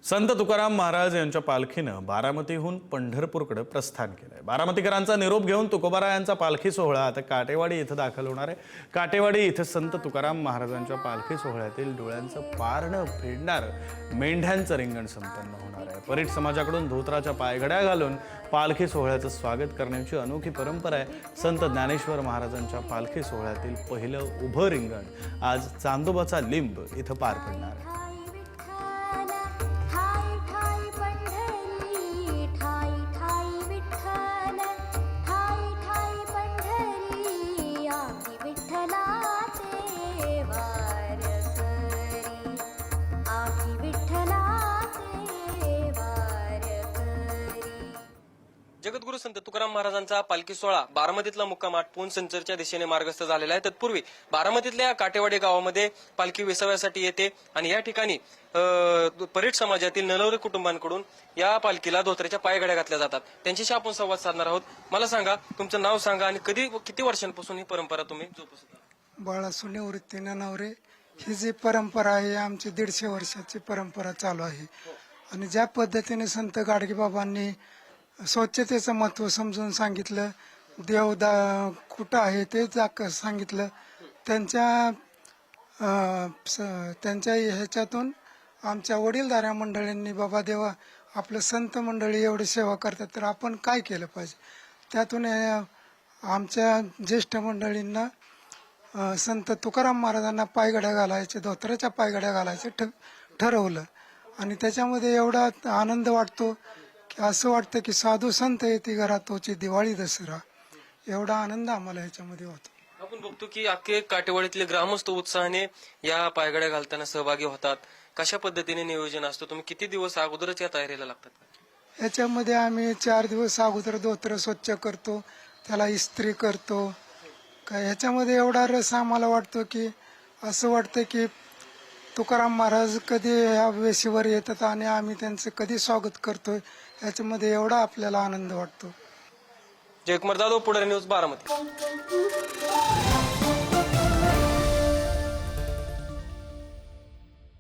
संत तुकाराम महाराज यांच्या पालखीनं बारामतीहून पंढरपूरकडे प्रस्थान केलंय। बारामतीकरांचा निरोप घेऊन तुकोबारायांचा पालखी सोहळा आता काटेवाडी इथं दाखल होणार आहे। काटेवाडी इथं संत तुकाराम महाराजांच्या पालखी सोहळ्यातील डोळ्यांचं पारणं फेडणार मेंढ्यांचं रिंगण संपन्न होणार आहे। परीट समाजाकडून धोत्राच्या पायघड्या घालून पालखी सोहळ्याचं स्वागत करण्याची अनोखी परंपरा आहे। संत ज्ञानेश्वर महाराजांच्या पालखी सोहळ्यातील पहिलं उभं रिंगण आज चांदोबाचा लिंब इथं पार पडणार आहे। जगद्गुरु संत तुकाराम महाराजांचा पालखी सोहळा बारामतीतला मुक्काम आटपून संचरच्या दिशेने मार्गस्थ झालेला आहे। तत्पूर्वी बारामतीतल्या काटेवाडी गावामध्ये पालखी विसाव्यासाठी येते आणि या ठिकाणी परीट समाजातील नलवरे कुटुंबांकडून या पालखीला धोत्र्याच्या पायघड्या घातल्या जातात। त्यांच्याशी आपण संवाद साधणार आहोत। मला सांगा, तुमचं नाव सांगा आणि किती वर्षांपासून ही परंपरा तुम्ही जोपासता? बाळासू निवृत्ती नवरे ही जी परंपरा आहे आमची 150 वर्षाची परंपरा चालू आहे। आणि ज्या पद्धतीने संत गाडगेबाबांनी स्वच्छतेचं महत्व समजून सांगितलं, देवदा कुठं आहे ते सांगितलं, त्यांच्या ह्याच्यातून आमच्या वडीलधाऱ्या मंडळींनी बाबा देवा आपलं संत मंडळी एवढी सेवा करतात तर आपण काय केलं पाहिजे, त्यातून आमच्या ज्येष्ठ मंडळींना संत तुकाराम महाराजांना पायघड्या घालायचे, धोत्राच्या पायघड्या घालायचे ठरवलं। आणि त्याच्यामध्ये एवढा आनंद वाटतो की असं वाटतं की साधू संत येते घरात होची दिवाळी दसरा, एवढा आनंद आम्हाला ह्याच्यामध्ये होतो। आपण बघतो की अख्खे काटेवाडीतले ग्रामस्थ उत्साहाने या पायघड्या घालताना सहभागी होतात। कशा पद्धतीने नियोजन असतं? तुम्ही किती दिवस अगोदरच या तयारीला लागतात? ह्याच्यामध्ये आम्ही 4 दिवस अगोदर धोत्र स्वच्छ करतो, त्याला इस्त्री करतो। काय ह्याच्यामध्ये एवढा रस आम्हाला वाटतो की असं वाटतं की तुकाराम महाराज कधी या वेशीवर येतात आणि आम्ही त्यांचं कधी स्वागत करतोय, याच्यामध्ये एवढा आपल्याला आनंद वाटतो। जयकुमार जाधव, पुढारी न्यूज, बारामती।